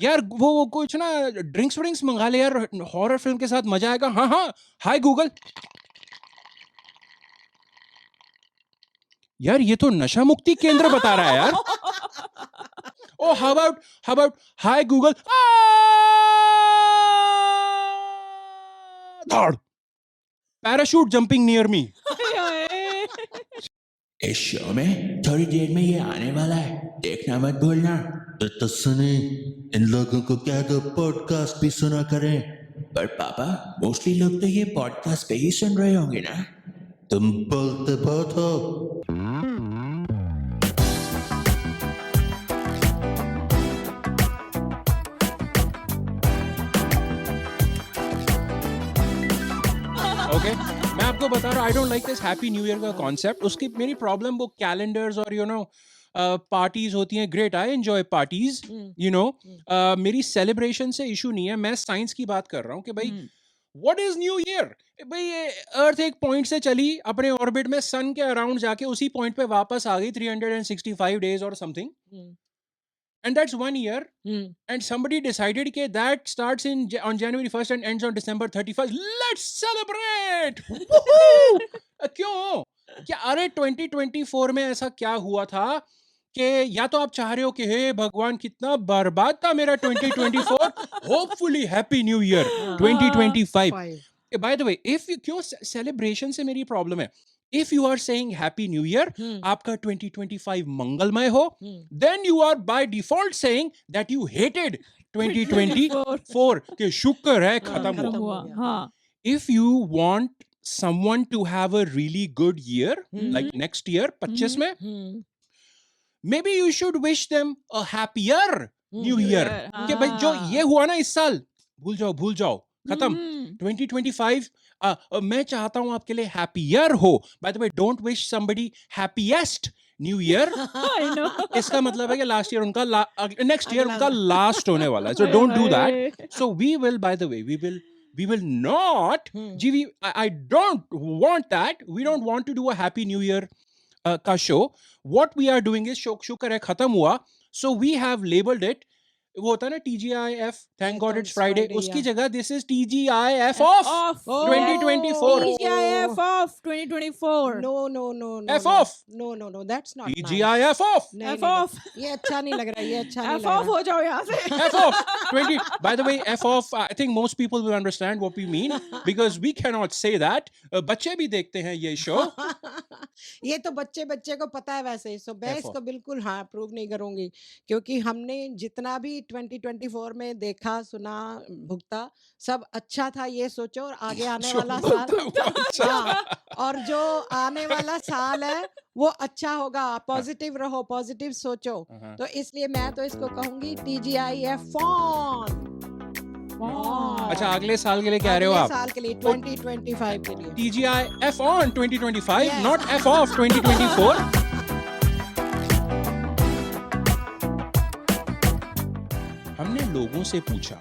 यार वो कुछ ना ड्रिंक्स व्रिंक्स मंगा ले यार, हॉरर फिल्म के साथ मजा आएगा। हाँ हाँ, हाय गूगल। यार ये तो नशा मुक्ति केंद्र बता रहा है यार। ओ हाउ अबाउट हाय गूगल, धड़, पैराशूट जंपिंग नियर मी। इस शो में थोड़ी देर में ये आने वाला है, देखना मत भूलना। तो सुने, इन लोगों को क्या दो पॉडकास्ट भी सुना करें। पर पापा, मोस्टली लोग तो ये पॉडकास्ट पे ही सुन रहे होंगे ना। तुम बोलते बहुत हो। ओके, मैं आपको बता रहा हूँ, I don't like this happy new year का कॉन्सेप्ट। उसकी मेरी प्रॉब्लम वो कैलेंडर्स और पार्टीज होती हैं। ग्रेट, आई एंजॉय पार्टीज, मेरी सेलिब्रेशन से इशू नहीं है। मैं साइंस की बात कर रहा हूँ कि भाई व्हाट इज न्यू ईयर। भाई ये अर्थ एक पॉइंट से चली अपने ऑर्बिट में सन के अराउंड जाके उसी पॉइंट पे वापस आ गई 365 डेज और something, and that's 1 year. And somebody decided that that starts on January 1st and ends on December 31st. Let's celebrate. Woohoo! क्यों? क्या अरे 2024 में ऐसा क्या हुआ था कि या तो आप चाह रहे हो कि हे भगवान कितना बर्बाद था मेरा 2024, hopefully happy new year 2025। By the way, if क्यों सेलिब्रेशन से मेरी प्रॉब्लम है। If you are saying happy new year, आपका 2025 मंगलमय हो, then you are by default saying that you hated 2024 कि शुक्र है खत्म हुआ। If you want someone to have a really good year, like next year 25 में, maybe you should wish them a happier new year। कि भाई जो ये हुआ ना इस साल, भूल जाओ खत्म। 2025 मैं चाहता हूं आपके लिए हैप्पियर हो। By the way, don't wish somebody happiest new year. इसका मतलब है कि लास्ट ईयर उनका नेक्स्ट ईयर उनका लास्ट होने वाला है। So don't do that. So we will, by the way, we will not I don't want that. We don't want to do a happy new year का show. what we are doing is, शुक्र है खत्म हुआ, so we have labeled it, वो होता है ना TGIF, thank God it's Friday, उसकी जगह this is TGIF off 2024। TGIF off 2024। No, F off, no, that's not nice. TGIF off, F off। ये अच्छा नहीं लग रहा, ये अच्छा नहीं F लग off रहा। हो जाओ यहाँ से। F off 20। By the way, F off, I think most people will understand what we mean because we cannot say that। बच्चे भी देखते हैं ये शो। ये तो बच्चे को पता है वैसे, सो मैं F इसको बिल्कुल हाँ अप्रूव नहीं करूंगी, क्योंकि हमने जितना भी 2024 में देखा सुना भुगता सब अच्छा था। ये सोचो और आगे आने वाला साल, हाँ, और जो आने वाला साल है वो अच्छा होगा। पॉजिटिव रहो, पॉजिटिव सोचो। तो इसलिए मैं तो इसको कहूंगी TGIF ऑन। अच्छा, अगले साल के लिए कह रहे हो आप? साल के लिए 2025 के लिए TGIF on 2025, Yes. not F off 2024। हमने लोगों से पूछा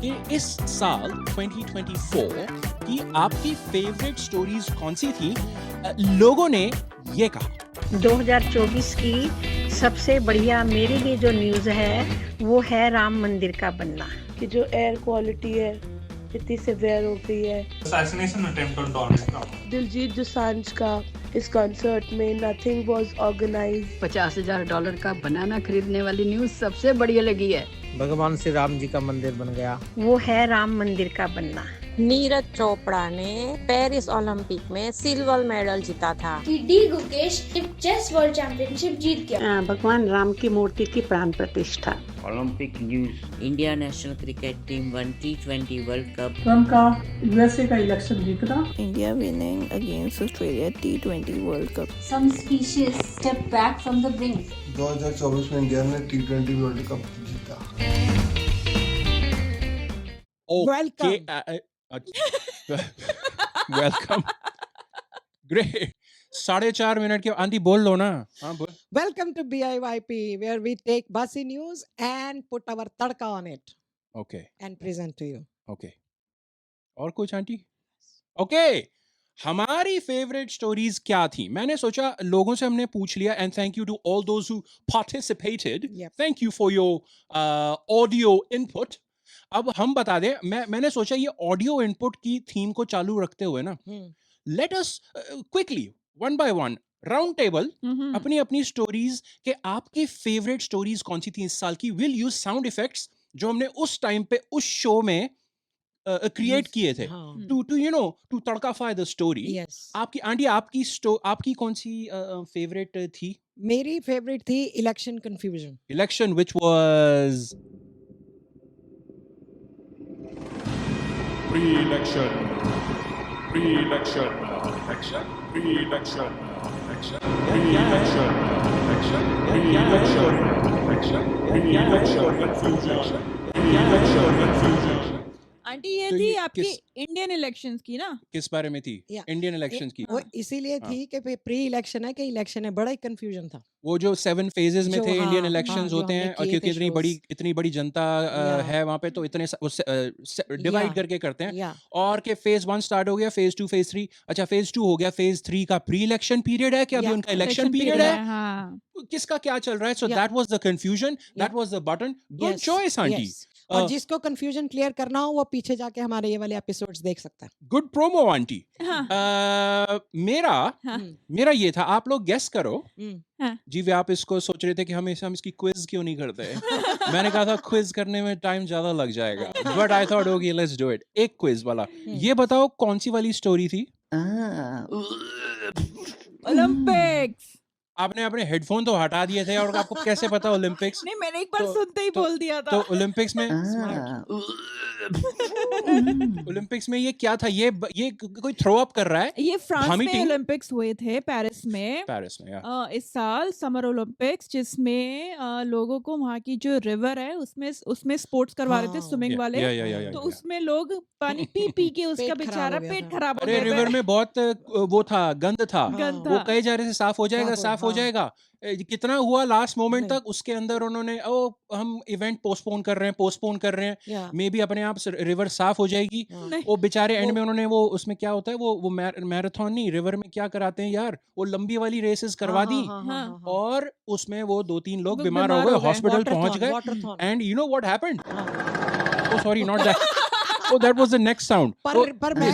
कि इस साल 2024 की आपकी फेवरेट स्टोरीज कौन सी थी। लोगों ने ये कहा 2024 की सबसे बढ़िया मेरे लिए जो न्यूज़ है वो है राम मंदिर का बनना। कि जो एयर क्वालिटी है इतनी सिवियर हो गई है। Assassination attempt on Donald Trump। Diljit Dosanjh का इस कॉन्सर्ट में नथिंग वाज ऑर्गेनाइज्ड। $50,000 का बनाना खरीदने वाली न्यूज़ सबसे बढ़िया लगी है। भगवान श्री राम जी का मंदिर बन गया। वो है राम मंदिर का बनना। नीरज चोपड़ा ने पेरिस ओलंपिक में सिल्वर मेडल जीता था। D Gukesh chess world championship जीत गया। भगवान राम की मूर्ति की प्राण प्रतिष्ठा। Olympic news. India national cricket team one T20 world cup. Trump का USA का इलेक्शन जीतना। India winning against Australia T20 world cup. Some species step back from the brink. 2024 में इंडिया ने T20 वर्ल्ड कप जीता। Welcome. Great. 4.5 minute के आंधी बोल लो ना। हाँ बोल। Welcome to BIYP, where we take bossy news and put our tadka on it. Okay. And present to you. Okay. और कुछ आंटी? Okay. हमारी फेवरेट स्टोरीज क्या थी? मैंने सोचा लोगों से हमने पूछ लिया, and thank you to all those who participated, thank you for your audio input. अब हम बता दें, मैंने सोचा ये ऑडियो इनपुट की थीम को चालू रखते हुए ना, let us quickly one by one round table अपनी अपनी स्टोरीज के आपकी फेवरेट स्टोरीज कौन सी थी इस साल की। विल यूज साउंड इफेक्ट्स जो हमने उस टाइम पे उस शो में क्रिएट किए थे टू यू नो टू तड़काफाई द स्टोरी। आपकी आंटी आपकी कौन सी फेवरेट थी? मेरी फेवरेट थी election confusion. Election which was pre-election pre-election election pre-election election pre-election election pre-election election pre-election confusion pre-election confusion। Aunty ये तो थी ये आपकी किस- इंडियन इलेक्शंस की ना? किस बारे में थी? इंडियन इलेक्शंस की। वो इसीलिए हाँ। थी कि प्री इलेक्शन है कि इलेक्शन है, बड़ा ही कंफ्यूजन था। वो जो 7 फेजेस में जो- थे इंडियन हाँ, इलेक्शंस जो होते हमने हैं, और किए क्योंकि थे इतनी बड़ी जनता Yeah. है वहाँ पे, तो इतने डिवाइड Yeah. करके करते हैं। या और के फेज 1 स्टार्ट हो गया, फेज 2 फेज 3, अच्छा फेज 2 हो गया, फेज 3 का प्री इलेक्शन पीरियड है कि अभी Yeah. उनका इलेक्शन पीरियड है, हाँ। किसका क्या चल रहा है। सो Yeah. That was the confusion, that was the button. Good choice aunty, और जिसको कंफ्यूजन क्लियर करना हो वो पीछे जाके हमारे ये वाले एपिसोड्स देख सकता है। Good promo aunty. हाँ। मेरा ये था, आप लोग गेस करो। हाँ। जी वे आप इसको सोच रहे थे कि हम इसकी क्विज क्यों नहीं करते? मैंने कहा था क्विज करने में टाइम ज्यादा लग जाएगा, but I thought okay let's do it. एक क्विज वाला, ये बताओ कौन सी वाली स्टोरी थी? ओलंपिक्स। आपने अपने हेडफोन तो हटा दिए थे, और आपको कैसे पता ओलंपिक्स? नहीं, मैंने एक बार सुनते ही बोल दिया था। तो ओलंपिक्स में ओलंपिक्स में ये क्या था? ये कोई थ्रो अप कर रहा है। ये फ्रांस में vomiting? ओलंपिक्स हुए थे, पेरिस में। पेरिस में, इस साल समर ओलंपिक्स, जिसमें लोगों को वहाँ की जो रिवर है उसमें स्पोर्ट्स करवा रहे थे, स्विमिंग वाले। तो उसमें लोग पानी पी पी के उसका पेट खराब बेचारा हो गया पेट था। खराब हो अरे गया रिवर था। में बहुत वो था, गंद था। गंद वो था। कई जा रहे थे साफ हो जाएगा, साफ हो हाँ। जाएगा। कितना हुआ लास्ट मोमेंट नहीं। तक, उसके अंदर उन्होंने हम इवेंट पोस्टपोन कर रहे हैं, या मे बी अपने आप रिवर साफ हो जाएगी। नहीं। वो बेचारे एंड में उन्होंने वो उसमें क्या होता है, वो मैराथन नहीं, रिवर में क्या कराते हैं यार, वो लंबी वाली रेसेस करवा दी, और उसमें वो 2-3 लोग वो बीमार हो बीमार गए, हो गए। हॉस्पिटल पहुंच गए। And you know what happened? Oh sorry, not that, oh that was the next sound. पर मैं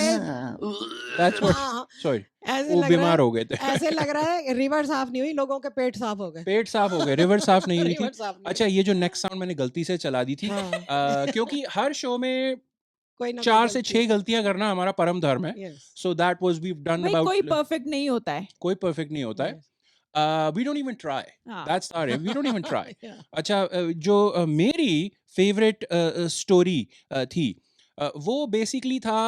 दैट्स व्हाट, हाँ, सॉरी, ऐसे वो लग रहा बीमार है, हो गए थे। ऐसे लग रहा है रिवर साफ नहीं हुई, लोगों के पेट साफ हो गए। पेट साफ हो गए, रिवर साफ नहीं हुई रिवर थी। साफ नहीं अच्छा, ये जो नेक्स्ट साउंड मैंने गलती से चला दी थी, हाँ। क्योंकि हर शो में कोई ना 4 कोई से गलती 6 गलतियां करना हमारा परम धर्म है। Yes. So that was we done भाई, अबाउट। कोई परफेक्ट नहीं होता है। कोई परफेक्ट नहीं होता है। Yes. We don't even try, हाँ। That's our we don't even try. Yeah. अच्छा, जो मेरी फेवरेट स्टोरी थी, वो बेसिकली था,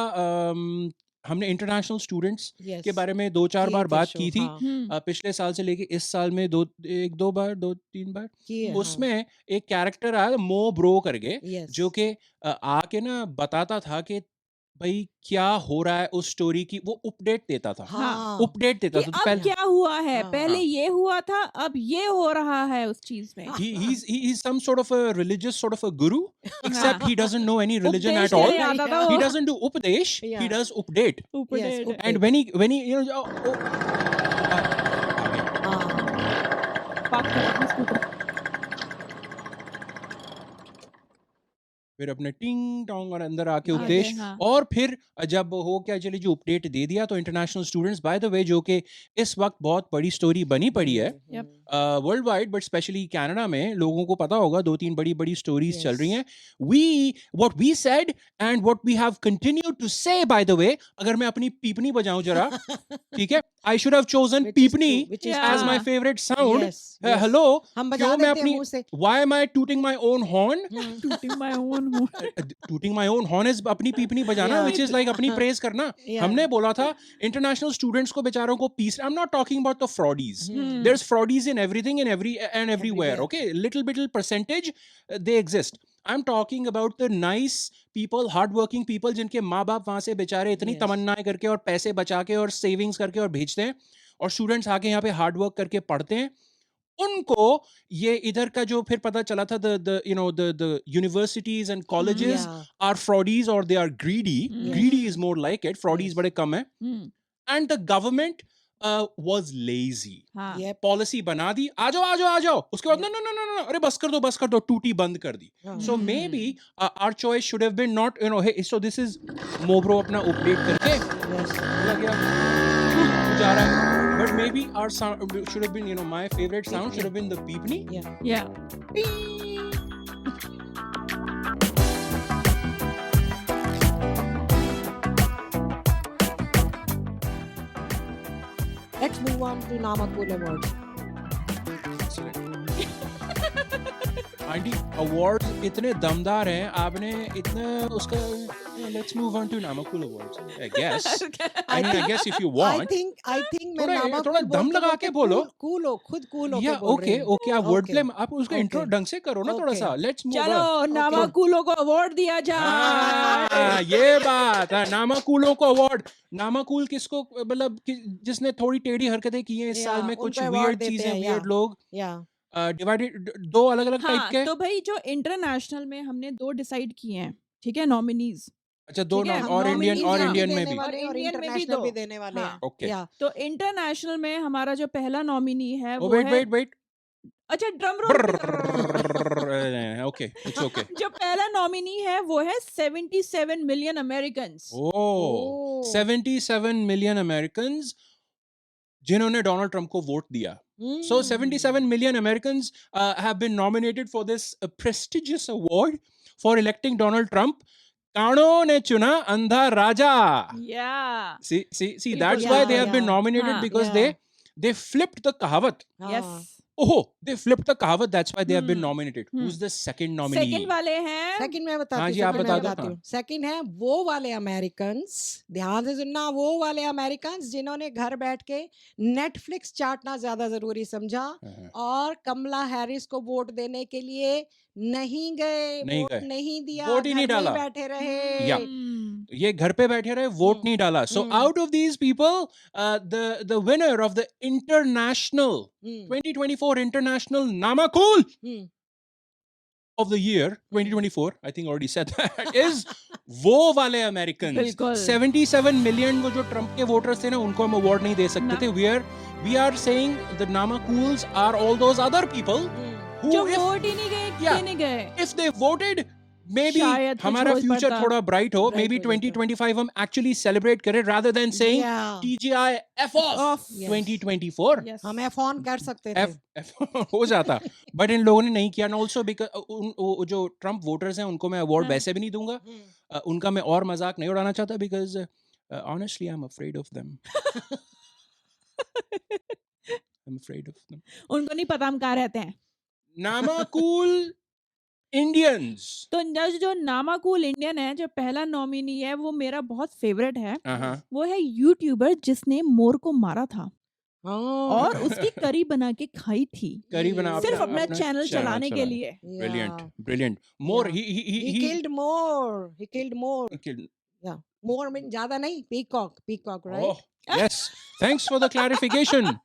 हमने इंटरनेशनल स्टूडेंट्स Yes. के बारे में 2-4 किए बार थे बात show, की थी। हम्म। पिछले साल से लेके इस साल में 2-3 बार किए, हाँ। उसमें एक कैरेक्टर आया मो ब्रो करके, Yes. जो कि आके ना बताता था कि भाई क्या हो रहा है उस स्टोरी की, वो अपडेट देता था। हाँ। अपडेट देता कि था। तो अब पहले क्या हुआ है, हाँ। पहले हाँ। ये हुआ था, अब ये हो रहा है उस चीज में। he's some sort of a religious sort of a guru, except he doesn't know any religion उपदेश at all. नहीं आता था He वो। doesn't do updesh, he Yeah. does update. Update। Yes, And when he you know हाँ। Park कर अपना scooter. फिर अपने टिंग टोंग और अंदर आके आगे, उपदेश, हाँ। और फिर जब हो क्या चले जो अपडेट दे दिया, तो इंटरनेशनल स्टूडेंट्स बाय द वे, जो कि इस वक्त बहुत बड़ी स्टोरी बनी पड़ी है Yep. World wide, but specially Canada में, लोगों को पता होगा 2-3 बड़ी स्टोरीज Yes. चल रही हैं। What we said and what we have continued to say, by the way, अगर मैं अपनी पीपनी बजाऊं जरा, ठीक है, I should have chosen Which is पीपनी true, which is Yeah. As my favourite sound. Yes, yes. Hello, हम बजा क्यों मैं देते हैं अपनी मुंह से। Why am I tooting my own horn? Tooting my own horn। Tooting my own horn is अपनी पीपनी बजाना, Yeah. व्हिच इज लाइक अपनी प्रेज करना। Yeah. हमने बोला था इंटरनेशनल स्टूडेंट्स को बेचारों को पीस, I am not talking about the fraudies, there is fraudies in everything in every and everywhere, Everywhere. okay, little percentage they exist. I'm talking about the nice people, hard working people, जिनके माँ बाप वहां से बेचारे इतनी Yes. तमन्नाएं करके और पैसे बचा के और सेविंग्स करके और भेजते हैं, और स्टूडेंट्स आके यहाँ पे हार्ड वर्क करके पढ़ते हैं। उनको ये इधर का जो फिर पता चला था, the universities and colleges Yeah. are fraudies or they are greedy. Greedy is more like it. Fraudies Yes. बड़े कम है। and the government was lazy. हाँ. Policy बना दी, आ जाओ, उसके बाद no, अरे बस कर दो, टूटी बंद कर दी. So maybe our choice should have been not, hey, so this is Mobro अपना update करके बोला गया जा रहा है. But maybe our sound should have been, my favorite sound should have been the beepney. Yeah. Let's move on to Namakul Awards. Aunty awards इतने दमदार हैं, आपने इतना उसका let's move on to Namakul Awards. I guess. I mean, I guess if you want. I think मैं Namakul थोड़ा दम लगा के बोलो. Cool हो, खुद cool हो के Yeah, बोल रही हूँ. okay, आप word play, आप उसका intro ढंग से करो ना थोड़ा सा. Let's move on. चलो नामाकुलों को अवार्ड दिया जाए. ये बात है, नामाकुलों को अवार्ड. नामाकुल किसको, मतलब जिसने थोड़ी टेढ़ी हरकतें की हैं इस साल में, कुछ weird चीजें, weird लोग. डिवाइडेड, दो अलग अलग टाइप के. तो भाई जो इंटरनेशनल में हमने 2 डिसाइड किए हैं, ठीक है, नॉमिनीज. अच्छा, 2 और इंडियन में भी, और इंटरनेशनल भी देने वाले हैं. ओके. तो इंटरनेशनल में हमारा जो पहला नॉमिनी है वो है, वेट. अच्छा drum roll. Okay, it's okay. जो पहला नॉमिनी है वो है 77 मिलियन अमेरिकन्स. 77 मिलियन अमेरिकन्स जिन्होंने डोनाल्ड ट्रम्प को वोट दिया. So 77 million Americans have been nominated for this prestigious award for electing Donald Trump. कानों ने चुना अंधा राजा. Yeah. See, that's why they have been nominated, because they flipped the कहावत. Yes. They flipped the कहावत. That's why they have been nominated. Who's the second nominee? Second वाले हैं. Second मैं बताती हूँ. सेकंड है वो वाले अमेरिकन्स, ध्यान से सुनना, वो वाले अमेरिकन्स जिन्होंने घर बैठ के नेटफ्लिक्स चाटना ज्यादा जरूरी समझा और कमला हैरिस को वोट देने के लिए नहीं गए, वोट नहीं दिया, वोट ही नहीं डाला, बैठे रहे. ये घर पे बैठे रहे, वोट नहीं डाला. So out of these people, the winner of the international 2024 international Namakul of the year 2024, I think already said that, is वो वाले Americans. 77 million वो जो ट्रम्प के वोटर्स थे ना, उनको हम अवार्ड नहीं दे सकते थे. We are saying the Namakuls are all those other people जो वोट ही नहीं गए. If they voted, maybe हमारा फ्यूचर थोड़ा ब्राइट हो. Maybe 2025 हम actually celebrate करें rather than saying TGI F off 2024. हम F on कर सकते थे. F हो जाता. But इन लोगों ने नहीं किया ना. Also because जो ट्रम्प वोटर्स हैं उनको मैं अवार्ड वैसे भी नहीं दूंगा. उनका मैं और मजाक नहीं उड़ाना चाहता, because honestly I'm afraid of them. I'm afraid of them. उनको नहीं पता हम कहाँ रहते हैं. नामाकुल इंडियंस. तो जो नामाकुल इंडियन है, जो पहला नॉमिनी है, वो मेरा बहुत फेवरेट है. वो है यूट्यूबर जिसने मोर को मारा था और उसकी करी बना के खाई थी. करी बना सिर्फ अपना चैनल चलाने के लिए. Brilliant. More. He killed more. Yeah. More mean ज्यादा नहीं. Peacock, right? Oh, yes. Thanks for the clarification.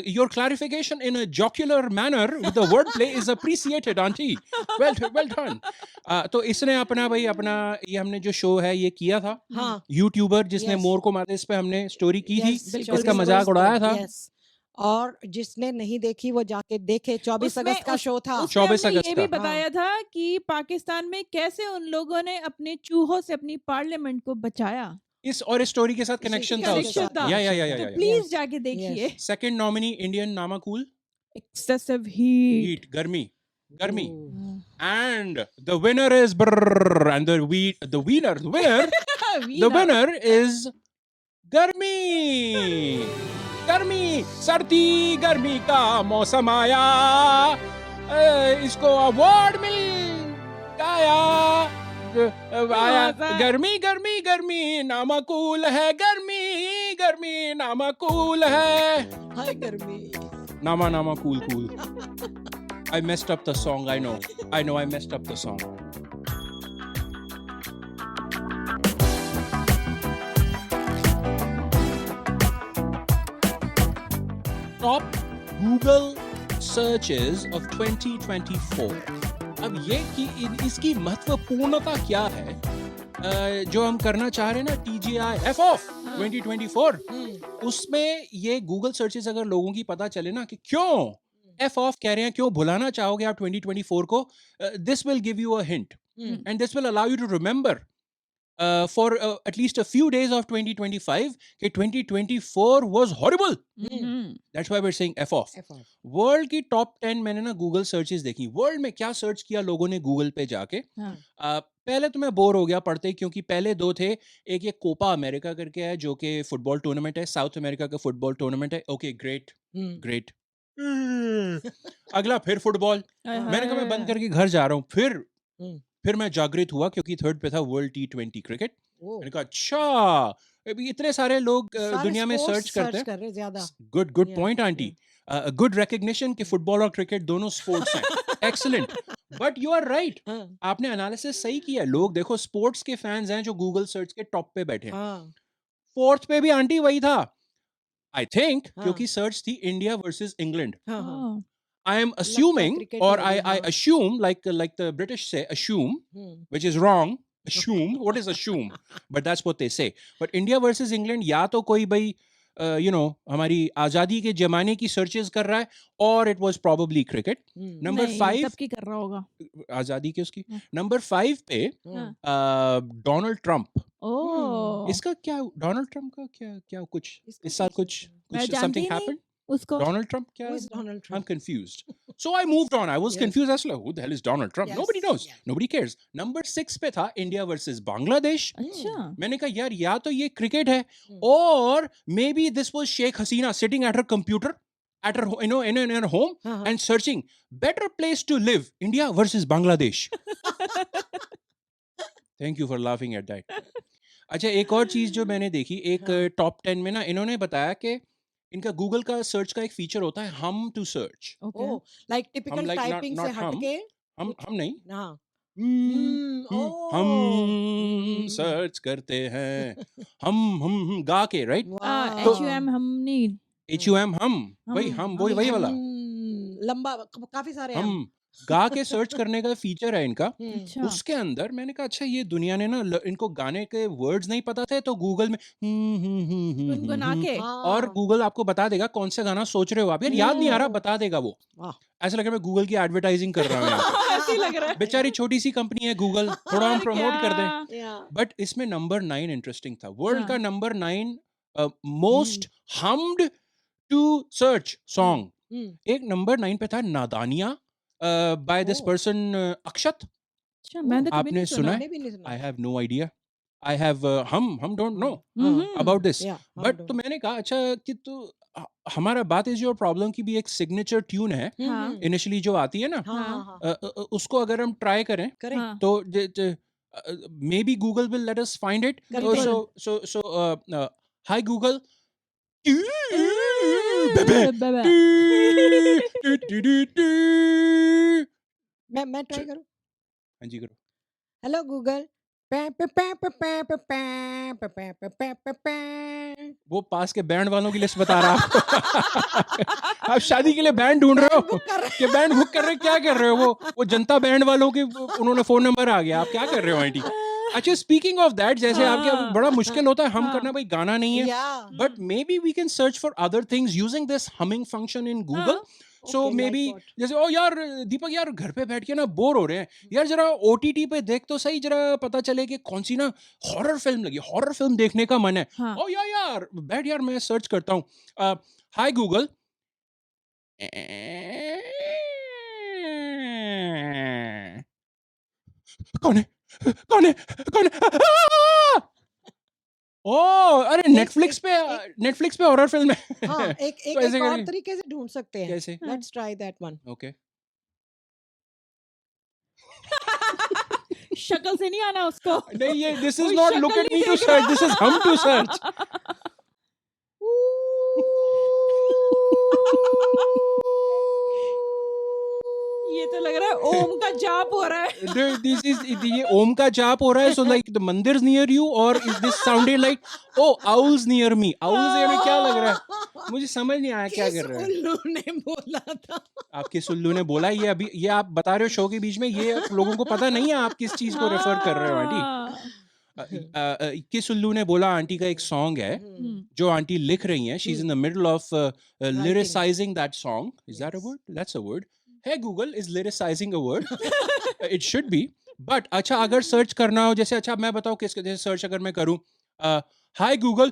Your clarification in a jocular manner with the wordplay is appreciated, auntie. Well done. तो इसने अपना ये हमने जो शो है ये किया था. यूट्यूबर जिसने मोर को मारा, इस पे हमने स्टोरी की थी, इसका मजाक उड़ाया था. और जिसने नहीं देखी वो जाके देखे. 24 अगस्त का शो था. 24 अगस्त ये भी बताया था कि पाकिस्तान में कैसे उन लोगों ने अपने चूहों से अपनी पार्लियामेंट को बचाया. इस स्टोरी के साथ कनेक्शन था उसका. या प्लीज जाके देखिए. सेकंड नॉमिनी इंडियन नामाकुल, एक्सेसिव हीट, गर्मी. And the winner is the winner is गर्मी. सर्दी गर्मी का मौसम आया, इसको अवार्ड मिल गया. गर्मी नामाकुल है. गर्मी नामाकुल है. हाय गर्मी. नामाकुल. I messed up the song. I know I messed up the song. Top Google searches of 2024. अब ये कि इसकी महत्वपूर्णता क्या है, जो हम करना चाह रहे हैं ना TGI F off 2024, उसमें ये गूगल सर्चेस अगर लोगों की पता चले ना कि क्यों F off कह रहे हैं, क्यों भुलाना चाहोगे आप 2024 को, this will give you a hint and this will allow you to remember for at least a few days of 2025 कि 2024 was horrible. That's why we're saying F off. World की टॉप 10 मैंने ना गूगल सर्चेस देखी, world में क्या search किया लोगों ने गूगल पे जाके। पहले तो मैं बोर हो गया पढ़ते, क्योंकि पहले दो थे, एक ये कोपा अमेरिका करके है जो कि फुटबॉल टूर्नामेंट है, साउथ अमेरिका का फुटबॉल टूर्नामेंट है। Okay great great. अगला फिर फुटबॉल, मैंने कहा मैं बंद करके घर जा रहा हूँ। फिर मैं जागृत हुआ क्योंकि थर्ड पे था वर्ल्ड T20 क्रिकेट। मैंने कहा अच्छा, अभी इतने सारे लोग दुनिया में सर्च करते हैं ज्यादा। Good point aunty, good recognition कि फुटबॉल और क्रिकेट दोनों स्पोर्ट्स हैं। Excellent, but you are right, आपने एनालिसिस सही किया। लोग देखो स्पोर्ट्स के फैंस हैं जो गूगल सर्च के टॉप पे बैठे हैं। फोर्थ पे भी आंटी वही था आई थिंक, क्योंकि सर्च थी India versus England. I am assuming, or I assume, like the British say, assume, which is wrong. Assume, what is assume? But that's what they say. But India versus England, या तो कोई भाई हमारी आजादी के जमाने की सर्चेस कर रहा है, or it was probably cricket. Number 5 तब की कर रहा होगा आजादी के उसकी। Number 5 पे डोनाल्ड ट्रम्प। इसका क्या, डोनाल्ड ट्रम्प का क्या कुछ इस साल कुछ something happened? Donald Trump? Who is Donald Trump? I'm confused. So I moved on. I was confused as to who the hell is Donald Trump? Nobody knows. Nobody cares. Number 6 पे था India versus Bangladesh. मैंने कहा यार या तो ये cricket है, or maybe this was Sheikh Hasina sitting at her computer at her in her home and searching better place to live, India versus Bangladesh. Thank you for laughing at that. अच्छा, एक और चीज जो मैंने देखी, एक top 10 में ना इन्होंने बताया कि इनका गूगल का सर्च का एक फीचर होता है hum to search. Like typical typing से हटके। हम नहीं, हम सर्च करते हैं, हम गा के, राइट? HUM हम नहीं, HUM हम वही वाला लंबा, काफी सारे हम गा के सर्च करने का फीचर है इनका। उसके अंदर मैंने कहा अच्छा, ये दुनिया ने ना इनको गाने के वर्ड्स नहीं पता थे, तो गूगल में और गूगल आपको बता देगा कौन सा गाना सोच रहे हो आप, यार याद नहीं आ रहा, बता देगा वो। ऐसा लग रहा है मैं गूगल की एडवर्टाइजिंग कर रहा हूँ। ऐसे लग रहा है, बेचारी छोटी सी कंपनी है गूगल, थोड़ा हम प्रमोट कर दें। बट इसमें नंबर 9 इंटरेस्टिंग था, वर्ल्ड का number 9 most hummed to search song. एक नंबर 9 पे था नादानिया by this person Akshat. आपने सुना है? I have no idea. I have हम don't know about this. But तो मैंने कहा अच्छा कि तो हमारा बात इज योर प्रॉब्लम की भी एक सिग्नेचर ट्यून है इनिशियली जो आती है ना, उसको अगर हम ट्राई करें तो may be Google will let us find it. So hi Google, मैं ट्राई करूं? हाँ जी करो। Hello Google. वो पास के बैंड वालों की लिस्ट बता रहा आप शादी के लिए बैंड ढूंढ रहे हो कि बैंड बुक कर रहे हो, क्या कर रहे हो? वो जनता बैंड वालों के उन्होंने फोन नंबर आ गया, आप क्या कर रहे हो आंटी? अच्छा, स्पीकिंग ऑफ दैट, जैसे आपके बड़ा मुश्किल होता है हम करना, भाई गाना नहीं है, but maybe we can search for other things using this humming function in Google. So maybe जैसे ओ यार दीपक, यार घर पे बैठ के ना बोर हो रहे हैं यार, जरा OTT पे देख तो सही, जरा पता चले कि कौन सी ना हॉरर फिल्म लगी, हॉरर फिल्म देखने का मन है। ओ यार बैठ यार, मैं सर्च करता हूँ। हाय गूगल, कौन है? ओह अरे नेटफ्लिक्स पे हॉरर फिल्म है। हाँ, एक और तरीके से ढूंढ सकते हैं। कैसे? Let's try that one. Okay. शक्ल से नहीं आना उसको। नहीं, ये this is not look at me to search, this is hum to search. ये तो लग रहा है ओम का जाप हो रहा है। दिस इज ये ओम का जाप हो रहा है। सो लाइक द मंदिर नियर यू, और is this sounded like oh owls near me? Owls near me क्या लग रहा है? मुझे समझ नहीं आया क्या कर रहे हैं। उल्लू ने बोला था। आपके सुल्लू ने बोला? ये अभी ये आप बता रहे हो शो के बीच में, ये लोगों को पता नहीं है आप किस चीज को रेफर कर रहे हो आंटी। किस उल्लू ने बोला आंटी का एक सॉन्ग है जो आंटी लिख रही हैं, she is in the middle of lyricising that song. Is that a word? That's a word. है Google, is lyricising a word? It should be. But अच्छा अगर सर्च करना हो, जैसे अच्छा मैं बताऊं किसके, जैसे सर्च अगर मैं करूं hi Google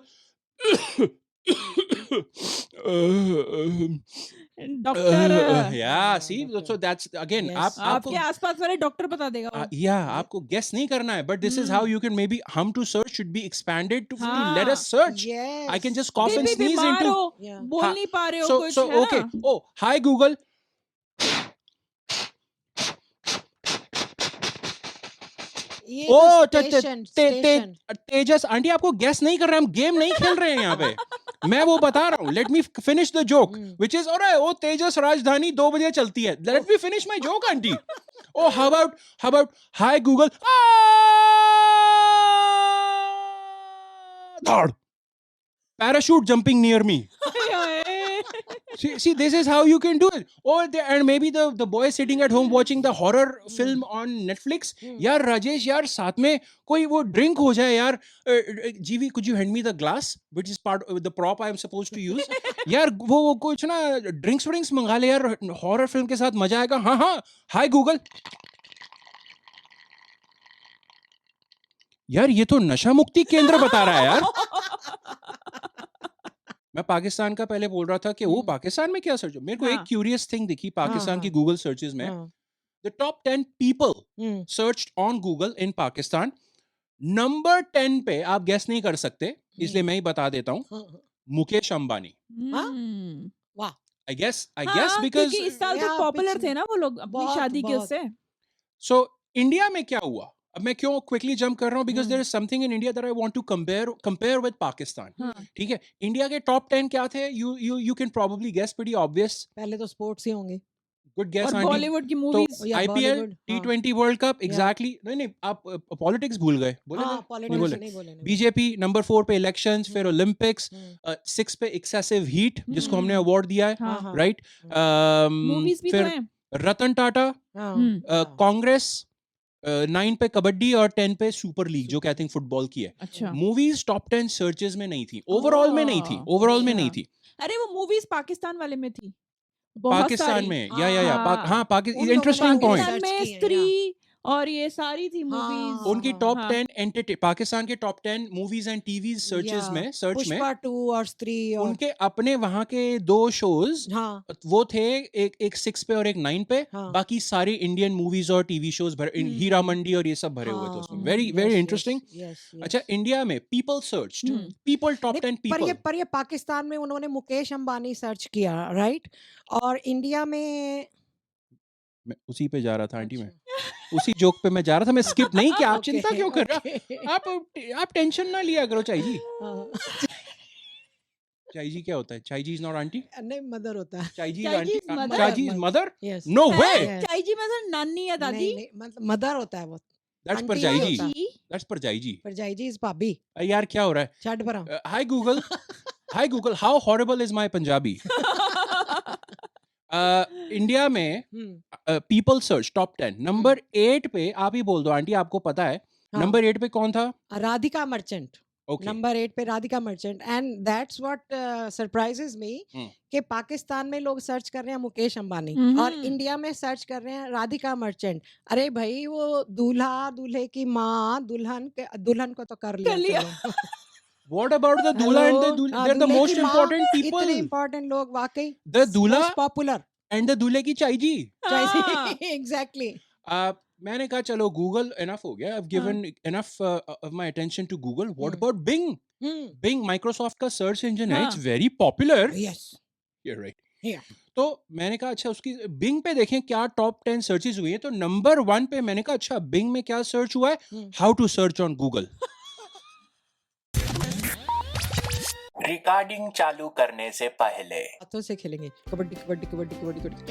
doctor yeah, see, so that's again आपके आसपास वाले डॉक्टर बता देगा वो. yeah, आपको guess नहीं करना है, but this is how you can maybe hum to search should be expanded to let us search. Yes. I can just cough and sneeze बीमार into हो, बोल नहीं पा रहे हो so कुछ, so है okay. ना? Oh, hi Google. ये ओ तो स्टेशन तेजस आंटी आपको गेस नहीं कर रहे, हम गेम नहीं खेल रहे हैं यहाँ पे. मैं वो बता रहा हूँ. Let me finish the joke which is अरे ओ तेजस राजधानी 2 बजे चलती है. Let me finish my joke auntie. Oh how about hi Google धाड़ parachute jumping near me. See, this is how you can do it. And maybe the boy sitting at home watching the horror film on Netflix. यार राजेश यार साथ में कोई वो drink हो जाए यार. जीवी, could you hand me the glass which is part of the prop I am supposed to use? यार वो कुछ ना drinks मंगा ले यार, horror film के साथ मजा आएगा. हाँ हाय गूगल. यार ये तो नशा मुक्ति केंद्र बता रहा है यार. मैं पाकिस्तान का पहले बोल रहा था कि वो पाकिस्तान में क्या सर्च. मेरे को एक क्यूरियस थिंग दिखी पाकिस्तान की गूगल सर्चेस में. The top 10 people searched on Google in Pakistan. Number 10 पे आप गेस नहीं कर सकते, इसलिए मैं ही बता देता हूँ. मुकेश अंबानी. वाह. आई गेस बिकॉज़ इस साल तो पॉपुलर थे ना वो लोग अपनी शादी के उससे. सो इंडिया में क्या हुआ, अब मैं क्यों क्विकली जंप कर रहा हूँ, because there is something in India that I want to compare with Pakistan. ठीक है, इंडिया के टॉप 10 क्या थे? You can probably guess, pretty obvious. पहले तो स्पोर्ट्स ही होंगे. गुड गेस और आंटी. बॉलीवुड की मूवीज, तो IPL, T20 world cup, exactly. नहीं आप पॉलिटिक्स भूल गए. बोले बीजेपी. नंबर 4 पे इलेक्शंस, फिर ओलंपिक्स. 6 पे एक्सेसिव हीट जिसको हमने अवार्ड दिया है, राइट. मूवीज भी तो फिर हैं. रतन टाटा, कांग्रेस. 9 पे कबड्डी और 10 पे सुपर लीग जो कि आई थिंक फुटबॉल की है. अच्छा. मूवीज टॉप 10 सर्चेस में नहीं थी, ओवरऑल में नहीं थी. अरे वो मूवीज पाकिस्तान वाले में थी. पाकिस्तान में हाँ पाकिस्तान. Interesting point. पाकिस्तान में स्त्री और ये सारी थी मूवीज. उनकी टॉप 10 पाकिस्तान के top 10 movies and TV search में पुष्पा 2 और स्त्री और उनके अपने वहां के 2 शोज वो थे, एक 6 पे और एक 9 पे. बाकी सारे इंडियन मूवीज और टीवी शोज हीरा मंडी और ये सब भरे हुए थे उसमें. Very interesting. अच्छा, इंडिया में people searched, people top 10 people. पर ये पाकिस्तान में उन्होंने मुकेश अंबानी सर्च किया, राइट. और इंडिया में मैं उसी पे जा रहा था आंटी. मैं उसी जोक पे मैं जा रहा था, मैं स्किप नहीं किया. आप चिंता क्यों कर रहा? आप टेंशन ना लिया करो. चाई जी चाई जी क्या होता है? चाई जी इज नॉट आंटी. नहीं, मदर होता है. चाई जी आंटी. चाई जी इज मदर. नो वे. चाई जी मतलब नानी या दादी. नहीं, मतलब मदर होता है वो. That's parjai ji. That's parjai ji. Parjai ji is bhabhi. यार क्या हो रहा है? छठ भरा. Hi Google how horrible is my Punjabi. India में पीपल सर्च टॉप 10 नंबर 8 पे आप ही बोल दो आंटी, आपको पता है. नंबर 8 पे कौन था? राधिका मर्चेंट. नंबर 8 पे Radhika Merchant. And that's what surprises मी कि पाकिस्तान में लोग सर्च कर रहे हैं मुकेश अंबानी और इंडिया में सर्च कर रहे हैं राधिका मर्चेंट. अरे भाई, वो दूल्हा दूल्हे की माँ दुल्हन को तो कर लिया. What about the दूल्हा and the दूल्हा? They're the most important people. इतने important लोग वाकई. The दूल्हा most popular and the दूल्हे की चाई जी. Exactly. मैंने कहा चलो Google enough हो गया. I've given enough of my attention to Google. What about Bing? Bing Microsoft का search engine है. It's very popular. Yes. You're right. Yeah. तो मैंने कहा अच्छा उसकी Bing पे देखें क्या टॉप 10 सर्चेस हुई है. तो नंबर 1 पे मैंने कहा अच्छा Bing में क्या सर्च हुआ है? How to search on Google. Recording चालू करने से पहले हाथों से खेलेंगे. कबड्डी कबड्डी कबड्डी कबड्डी कबड्डी.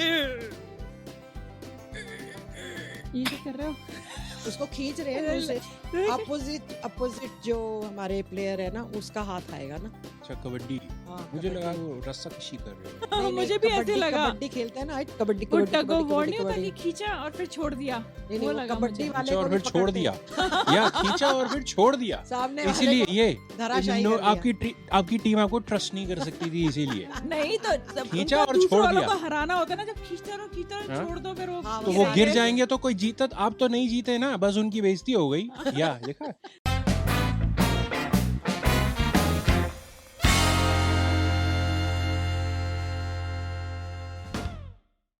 ये क्या कर रहे हो? उसको खींच रहे हैं उसे. अपोजिट जो हमारे प्लेयर है ना, उसका हाथ आएगा ना. अच्छा, कबड्डी. मुझे लगा वो रस्सा कशी कर रहे हो। नहीं, मुझे भी ऐसे लगा। कबड्डी खेलते हैं ना, कबड्डी वो कबड्डी टग ऑफ वॉर नहीं होता कबड्डी कि खींचा और फिर छोड़ दिया, नहीं, वो वो लगा कबड्डी मुझे। वाले खींचा और को भी फिर छोड़ पकड़ते दिया हैं। या खींचा और फिर छोड़ दिया सामने वाले इसीलिए को ये धराशायी नो, कर दिया। आपकी टीम आपको ट्रस्ट नहीं कर सकती थी इसीलिए। नहीं तो जब खींचा उनको और दूसरों छोड़ वालों दिया। को हराना होता है ना, जब खींचते रहो हाँ? छोड़ दो, फिर वो हाँ, तो वो गिर जाएंगे तो कोई जीता, आप तो नहीं जीते ना, बस उनकी बेइज्जती हो गई। या देखा